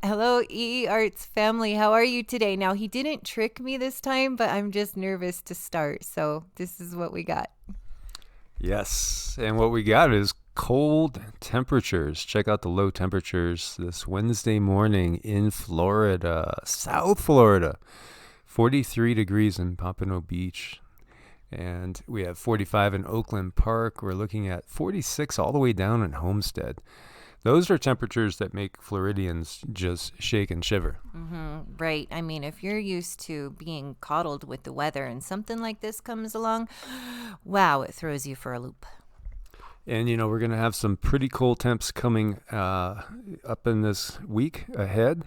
Hello, EEARTS family. How are you today? Now, he didn't trick me this time, but I'm just nervous to start. So, this is what we got. Yes, and what we got is cold temperatures. Check out the low temperatures this Wednesday morning in Florida, South Florida. 43 degrees in Pompano Beach. And we have 45 in Oakland Park. We're looking at 46 all the way down in Homestead. Those are temperatures that make Floridians just shake and shiver. Right. I mean, if you're used to being coddled with the weather and something like this comes along, wow, it throws you for a loop. And, we're going to have some pretty cold temps coming up in this week ahead.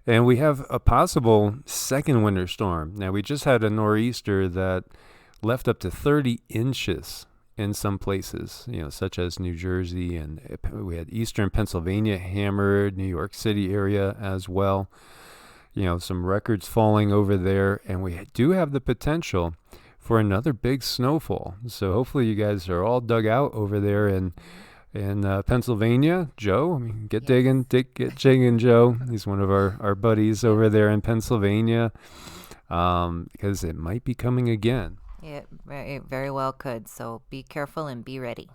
And we have a possible second winter storm. Now, we just had a nor'easter that left up to 30 inches in some places, such as New Jersey, and we had eastern Pennsylvania hammered, New York City area as well. Some records falling over there, and we do have the potential for another big snowfall. So hopefully you guys are all dug out over there in Pennsylvania. Joe, get digging, Joe. He's one of our buddies over there in Pennsylvania, because it might be coming again. It very well could. So be careful and be ready.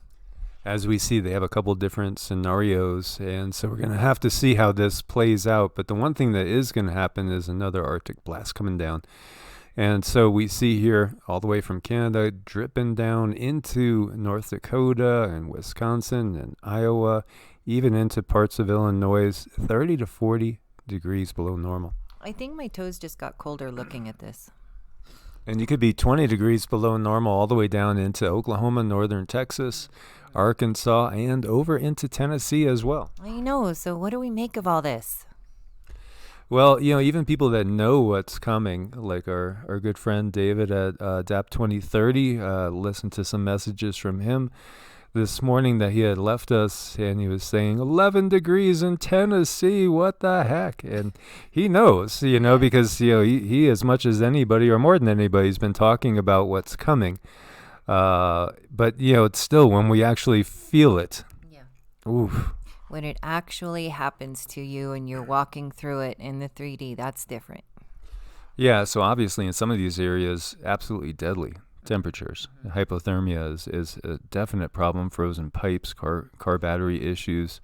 As we see, they have a couple different scenarios, and so we're going to have to see how this plays out. But the one thing that is going to happen is another Arctic blast coming down. And so we see here all the way from Canada dripping down into North Dakota and Wisconsin and Iowa, even into parts of Illinois, 30 to 40 degrees below normal. I think my toes just got colder looking at this. And you could be 20 degrees below normal all the way down into Oklahoma, northern Texas, Arkansas, and over into Tennessee as well. I know. So what do we make of all this? Well, even people that know what's coming, like our good friend David at DAP 2030, listened to some messages from him this morning that he had left us, and he was saying 11 degrees in Tennessee, what the heck? And he knows, because he as much as anybody, or more than anybody, has been talking about what's coming. But it's still when we actually feel it. Yeah. Oof. When it actually happens to you and you're walking through it in the 3D, that's different. Yeah, so obviously in some of these areas, absolutely deadly temperatures. Hypothermia is a definite problem. Frozen pipes, car battery issues,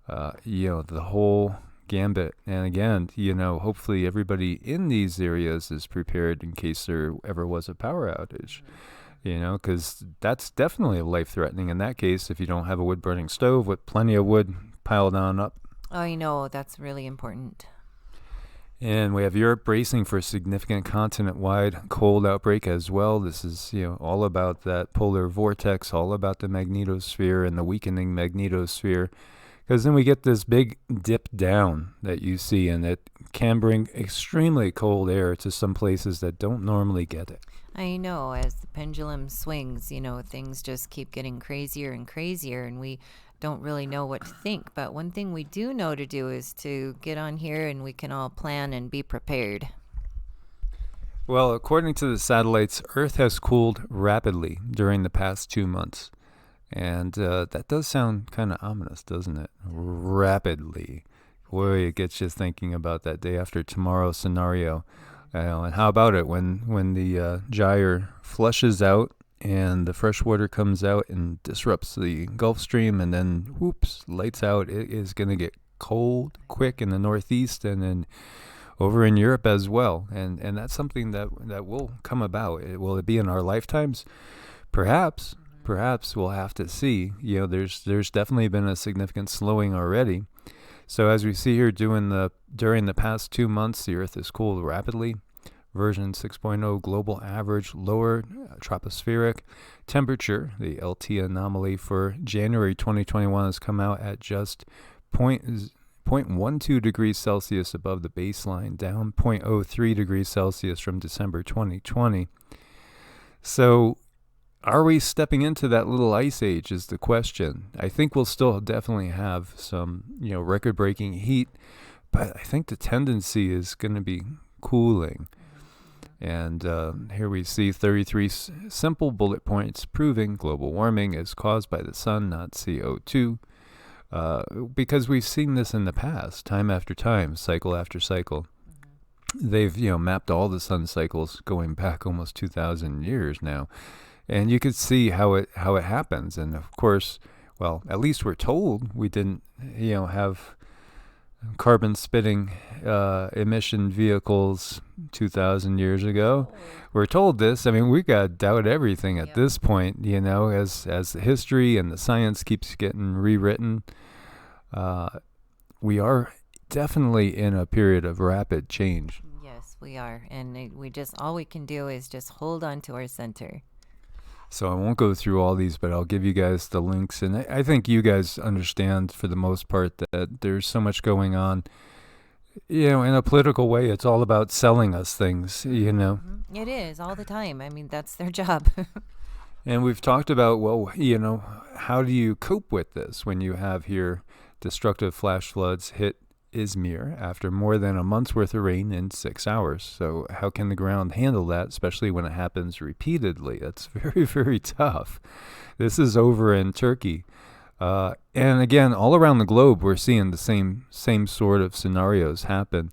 the whole gambit. And again, hopefully everybody in these areas is prepared in case there ever was a power outage. Because that's definitely life-threatening in that case if you don't have a wood-burning stove with plenty of wood piled on up. I know, that's really important. And we have Europe bracing for a significant continent-wide cold outbreak as well. This is, all about that polar vortex, all about the magnetosphere and the weakening magnetosphere. Because then we get this big dip down that you see, and it can bring extremely cold air to some places that don't normally get it. I know, as the pendulum swings, things just keep getting crazier and crazier, and we don't really know what to think. But one thing we do know to do is to get on here and we can all plan and be prepared. Well, according to the satellites, Earth has cooled rapidly during the past 2 months. And that does sound kind of ominous, doesn't it? Rapidly. Boy, it gets you thinking about that day after tomorrow scenario. And how about it when the gyre flushes out and the fresh water comes out and disrupts the Gulf Stream, and then, whoops, lights out. It is going to get cold quick in the Northeast and then over in Europe as well. And that's something that will come about. Will it be in our lifetimes? Perhaps we'll have to see. There's definitely been a significant slowing already. So as we see here during the past 2 months, the Earth has cooled rapidly. Version 6.0 global average lower tropospheric temperature, the LT anomaly for January 2021 has come out at just 0.12 degrees Celsius above the baseline, down 0.03 degrees Celsius from December 2020. So are we stepping into that little ice age is the question. I think we'll still definitely have some, record-breaking heat, but I think the tendency is going to be cooling. And here we see 33 simple bullet points proving global warming is caused by the sun, not CO2. because we've seen this in the past, time after time, cycle after cycle. They've, mapped all the sun cycles going back almost 2,000 years now. And you could see how it happens. And of course, well, at least we're told we didn't, have carbon spitting emission vehicles 2,000 years ago. We're told this. I mean, we got to doubt everything at this point, as the history and the science keeps getting rewritten. We are definitely in a period of rapid change. Yes, we are. And all we can do is just hold on to our center. So I won't go through all these, but I'll give you guys the links. And I think you guys understand for the most part that there's so much going on. In a political way, it's all about selling us things, It is all the time. I mean, that's their job. And we've talked about, well, how do you cope with this when you have here destructive flash floods hit Izmir after more than a month's worth of rain in 6 hours? So how can the ground handle that, especially when it happens repeatedly? That's very, very tough. This is over in Turkey. And again, all around the globe, we're seeing the same sort of scenarios happen.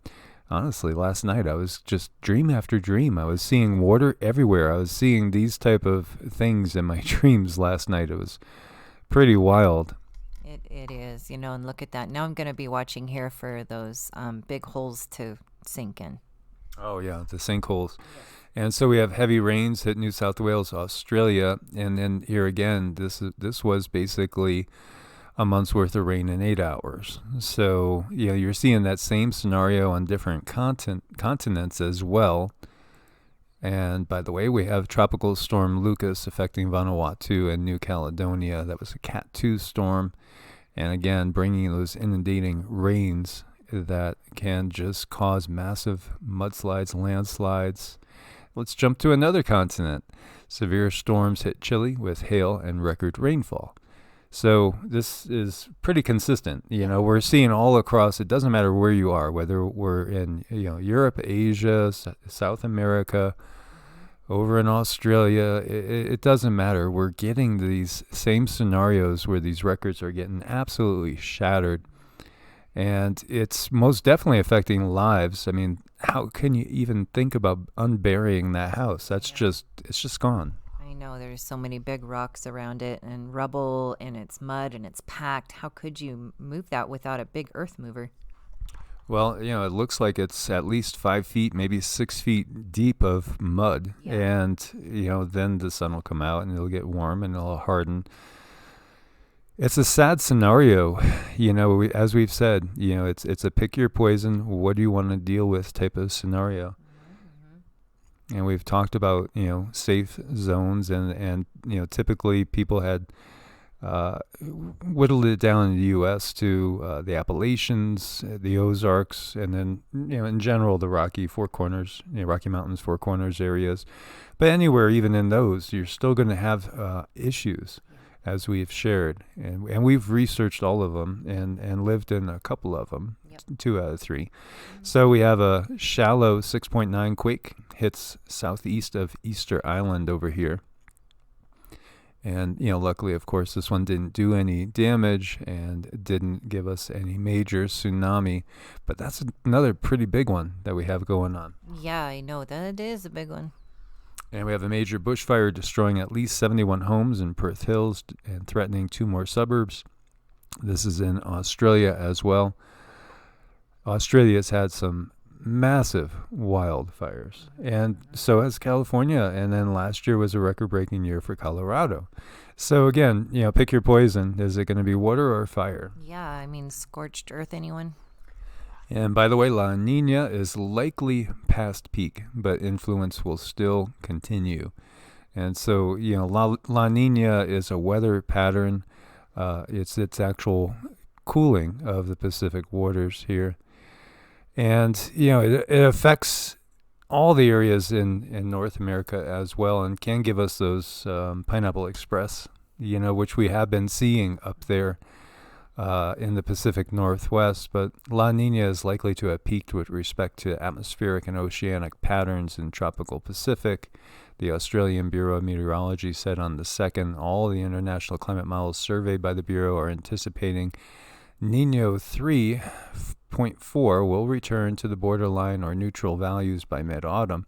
Honestly, last night I was just dream after dream. I was seeing water everywhere. I was seeing these type of things in my dreams last night. It was pretty wild. It is, and look at that. Now I'm going to be watching here for those big holes to sink in. Oh, yeah, the sinkholes. Yes. And so we have heavy rains hit New South Wales, Australia. And then here again, this was basically a month's worth of rain in 8 hours. So, you're seeing that same scenario on different continents as well. And by the way, we have Tropical Storm Lucas affecting Vanuatu and New Caledonia. That was a Cat 2 storm. And again, bringing those inundating rains that can just cause massive mudslides, landslides. Let's jump to another continent. Severe storms hit Chile with hail and record rainfall. So this is pretty consistent. We're seeing all across. It doesn't matter where you are, whether we're in Europe, Asia, South America, over in Australia, it doesn't matter. We're getting these same scenarios where these records are getting absolutely shattered. And it's most definitely affecting lives. I mean, how can you even think about unburying that house? It's just gone. I know there's so many big rocks around it and rubble and it's mud and it's packed. How could you move that without a big earth mover? Well, it looks like it's at least 5 feet, maybe 6 feet deep of mud. Yeah. And, then the sun will come out and it'll get warm and it'll harden. It's a sad scenario, as we've said, it's a pick your poison. What do you want to deal with type of scenario? Mm-hmm. And we've talked about, safe zones and typically people had whittled it down in the U.S. to the Appalachians, the Ozarks, and then, in general, the Rocky Mountains, Four Corners areas. But anywhere, even in those, you're still going to have issues, as we've shared. And we've researched all of them and lived in a couple of them, 2 out of 3. Mm-hmm. So we have a shallow 6.9 quake hits southeast of Easter Island over here. And, luckily, of course, this one didn't do any damage and didn't give us any major tsunami. But that's another pretty big one that we have going on. Yeah, I know. That is a big one. And we have a major bushfire destroying at least 71 homes in Perth Hills and threatening 2 more suburbs. This is in Australia as well. Australia's had some massive wildfires, and so has California, and then last year was a record-breaking year for Colorado. So again, pick your poison. Is it going to be water or fire? Yeah, I mean, scorched earth, anyone? And by the way, La Nina is likely past peak, but influence will still continue. And so, La Nina is a weather pattern. It's actual cooling of the Pacific waters here. And, it affects all the areas in North America as well, and can give us those Pineapple Express, which we have been seeing up there in the Pacific Northwest. But La Nina is likely to have peaked with respect to atmospheric and oceanic patterns in tropical Pacific. The Australian Bureau of Meteorology said on the 2nd, all the international climate models surveyed by the Bureau are anticipating Nino 3.4 will return to the borderline or neutral values by mid-autumn.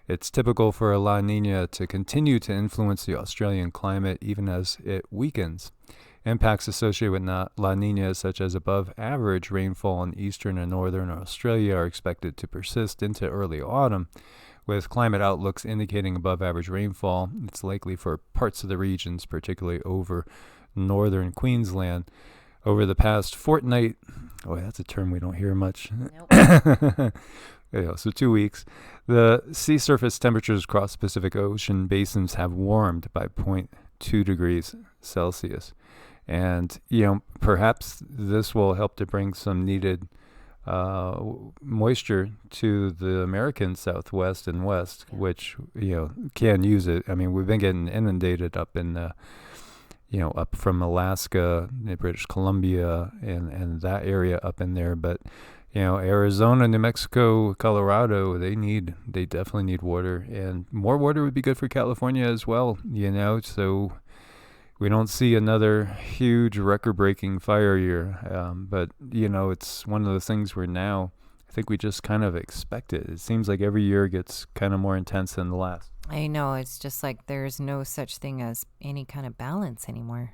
It's typical for a La Nina to continue to influence the Australian climate even as it weakens. Impacts associated with La Ninas, such as above average rainfall in eastern and northern Australia, are expected to persist into early autumn. With climate outlooks indicating above average rainfall, it's likely for parts of the regions, particularly over northern Queensland. Over the past fortnight, that's a term we don't hear much. Nope. So 2 weeks, the sea surface temperatures across the Pacific Ocean basins have warmed by 0.2 degrees Celsius. And, perhaps this will help to bring some needed moisture to the American Southwest and West, which, can use it. I mean, we've been getting inundated up in, up from Alaska, British Columbia, and that area up in there. But, Arizona, New Mexico, Colorado, they definitely need water. And more water would be good for California as well, so we don't see another huge record-breaking fire year. But, it's one of those things where now I think we just kind of expect it. It seems like every year gets kind of more intense than the last. I know. It's just like there's no such thing as any kind of balance anymore.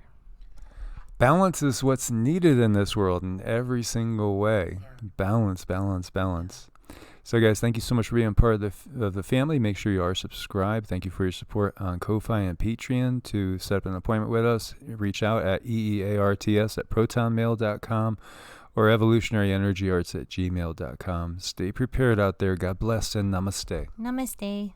Balance is what's needed in this world in every single way. Yeah. Balance. So, guys, thank you so much for being part of the family. Make sure you are subscribed. Thank you for your support on Ko-Fi and Patreon. To set up an appointment with us, reach out at EEARTS@protonmail.com or evolutionaryenergyarts@gmail.com. Stay prepared out there. God bless and namaste. Namaste.